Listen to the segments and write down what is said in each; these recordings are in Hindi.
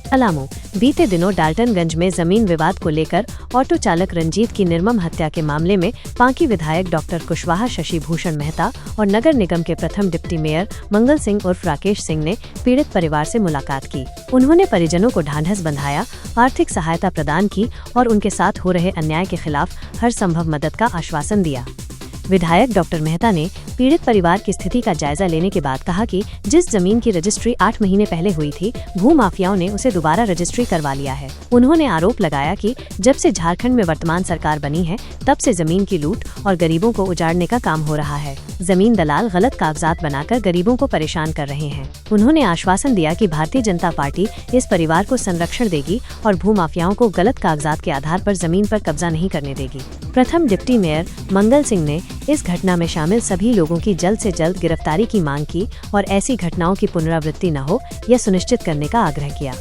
पलामू। बीते दिनों डाल्टनगंज में जमीन विवाद को लेकर ऑटो चालक रंजीत की निर्मम हत्या के मामले में पांकी विधायक डॉक्टर कुशवाहा शशि भूषण मेहता और नगर निगम के प्रथम डिप्टी मेयर मंगल सिंह उर्फ राकेश सिंह ने पीड़ित परिवार से मुलाकात की। उन्होंने परिजनों को ढांढस बंधाया, आर्थिक सहायता प्रदान की और उनके साथ हो रहे अन्याय के खिलाफ हर संभव मदद का आश्वासन दिया। विधायक डॉक्टर मेहता ने पीड़ित परिवार की स्थिति का जायजा लेने के बाद कहा कि जिस जमीन की रजिस्ट्री 8 महीने पहले हुई थी, भूमाफियाओं ने उसे दोबारा रजिस्ट्री करवा लिया है। उन्होंने आरोप लगाया कि जब से झारखंड में वर्तमान सरकार बनी है, तब से जमीन की लूट और गरीबों को उजाड़ने का काम हो रहा है। जमीन दलाल गलत कागजात बनाकर गरीबों को परेशान कर रहे हैं। उन्होंने आश्वासन दिया कि भारतीय जनता पार्टी इस परिवार को संरक्षण देगी और भूमाफियाओं को गलत कागजात के आधार पर जमीन पर कब्जा नहीं करने देगी। प्रथम डिप्टी मेयर मंगल सिंह ने इस घटना में शामिल सभी लोगों की जल्द से जल्द गिरफ्तारी की मांग की और ऐसी घटनाओं की पुनरावृत्ति न हो, यह सुनिश्चित करने का आग्रह किया।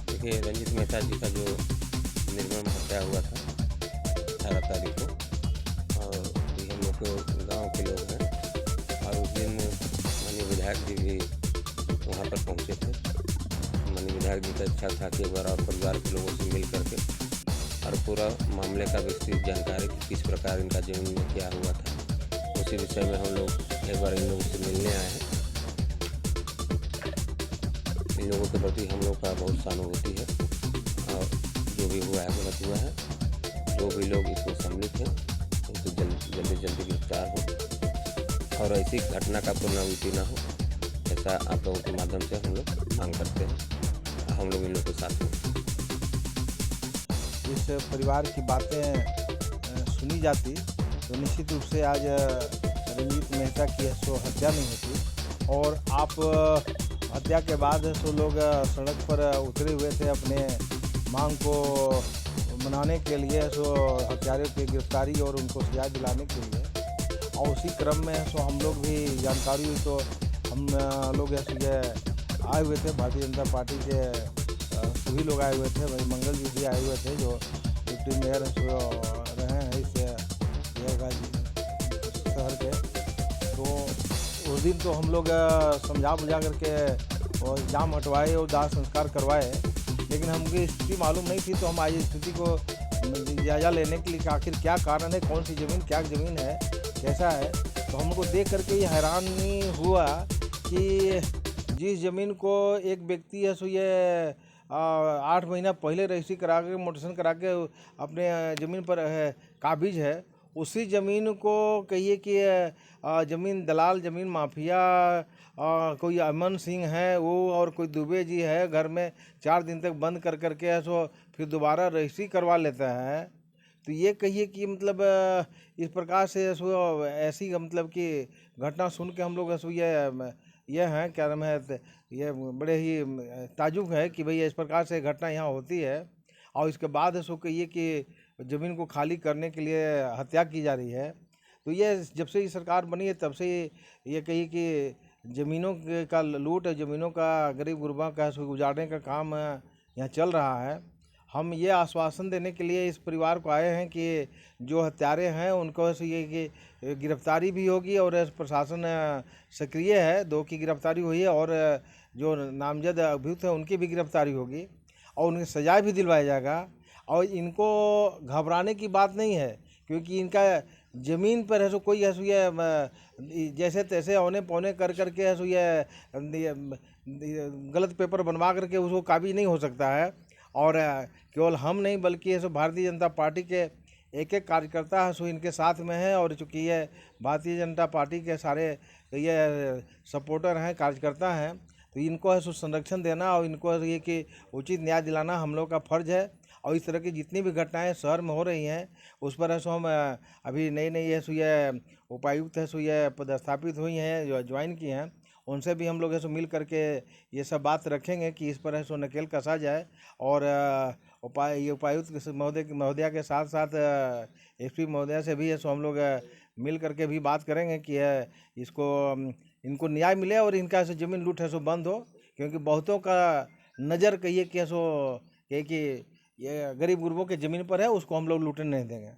देखिए, रंजीत मेहता जी का जो निर्मम हत्या हुआ था 18 तारीख को, और ये हम लोग के गाँव के लोग हैं, और उस दिन माननीय विधायक जी भी वहाँ पर पहुँचे थे। माननीय विधायक जी का इच्छा था कि एक बार और परिवार के लोगों से मिल करके और पूरा मामले का विस्तृत जानकारी किस प्रकार इनका जमीन में क्या हुआ था, उसी विषय में हम लोग एक बार इन लोगों से मिलने आए हैं। इन लोगों के प्रति हम लोग का बहुत सहानुभूति है, और जो भी हुआ है गलत हुआ है। जो भी लोग इसमें सम्मिलित हैं उनसे जल्दी गिरफ्तार हो और ऐसी घटना का पुनरावृत्ति न हो, ऐसा आप लोगों के माध्यम से हम लोग मांग करते हैं। हम लोग इन लोगों के साथ हैं। इस परिवार की बातें सुनी जाती तो निश्चित रूप से आज रंजीत मेहता की हत्या नहीं होती। और आप हत्या के बाद सो लोग सड़क पर उतरे हुए थे अपने मांग को मनाने के लिए, सो हत्यारों की गिरफ्तारी और उनको सजा दिलाने के लिए। और उसी क्रम में सो हम लोग भी जानकारी हुई तो हम लोग आए हुए थे। भारतीय जनता पार्टी के सभी लोग आए हुए थे। भाई मंगल जी भी आए हुए थे जो डिप्टी मेयर रहे हैं इस शहर के। तो उस दिन तो हम लोग समझा बुझा करके और जाम हटवाए और दाह संस्कार करवाए, लेकिन हमको स्थिति मालूम नहीं थी। तो हम आज स्थिति को जायजा लेने के लिए कि आखिर क्या कारण है, कौन सी ज़मीन, क्या ज़मीन है, कैसा है। तो हमको देख करके ये हैरानी हुआ कि जिस ज़मीन को एक व्यक्ति है सो ये 8 महीना पहले रजिस्ट्री करा के मोटेशन करा के अपने ज़मीन पर काबिज है, उसी ज़मीन को कहिए कि ज़मीन दलाल, ज़मीन माफिया कोई अमन सिंह है वो और कोई दुबे जी है, घर में 4 दिन तक बंद कर करके है सो फिर दोबारा रजिस्ट्री करवा लेता है। तो ये कहिए कि मतलब इस प्रकार से सो ऐसी मतलब कि घटना सुन के हम लोग सो ये हैं क्या नाम है, ये बड़े ही ताजुब है कि भई इस प्रकार से घटना यहाँ होती है। और इसके बाद सो कहिए कि ज़मीन को खाली करने के लिए हत्या की जा रही है। तो ये जब से ये सरकार बनी है तब से ये कहिए कि ज़मीनों का लूट, ज़मीनों का गरीब गुरबा का उजाड़ने का काम यहाँ चल रहा है। हम ये आश्वासन देने के लिए इस परिवार को आए हैं कि जो हत्यारे हैं उनको ये कि गिरफ्तारी भी होगी और प्रशासन सक्रिय है। 2 की गिरफ्तारी हुई है और जो नामजद अभियुक्त हैं उनकी भी गिरफ्तारी होगी और उन्हें सजा भी दिलवाया जाएगा। और इनको घबराने की बात नहीं है, क्योंकि इनका ज़मीन पर है सो कोई है सो ये जैसे तैसे औने पौने कर करके है सो ये गलत पेपर बनवा करके उसको काबिज नहीं हो सकता है। और केवल हम नहीं बल्कि ये सो भारतीय जनता पार्टी के एक कार्यकर्ता है सो इनके साथ में है। और चूँकि ये भारतीय जनता पार्टी के सारे ये सपोर्टर हैं, कार्यकर्ता हैं, तो इनको है सो संरक्षण देना और इनको ये कि उचित न्याय दिलाना हम लोग का फ़र्ज़ है। और इस तरह की जितनी भी घटनाएं शहर में हो रही हैं उस पर है सो हम अभी नई है सो ये उपायुक्त है सो ये पदस्थापित हुई हैं, जो ज्वाइन की हैं, उनसे भी हम लोग है सो मिल करके ये सब बात रखेंगे कि इस पर है सो नकेल कसा जाए। और उपायुक्त महोदया के साथ साथ एसपी महोदया से भी है सो हम लोग मिल करके भी बात करेंगे कि इनको न्याय मिले और इनका से ज़मीन लूट है सो बंद हो। क्योंकि बहुतों का नज़र कहिए कि ये गरीब गुरबों के ज़मीन पर है, उसको हम लोग लूटने नहीं देंगे।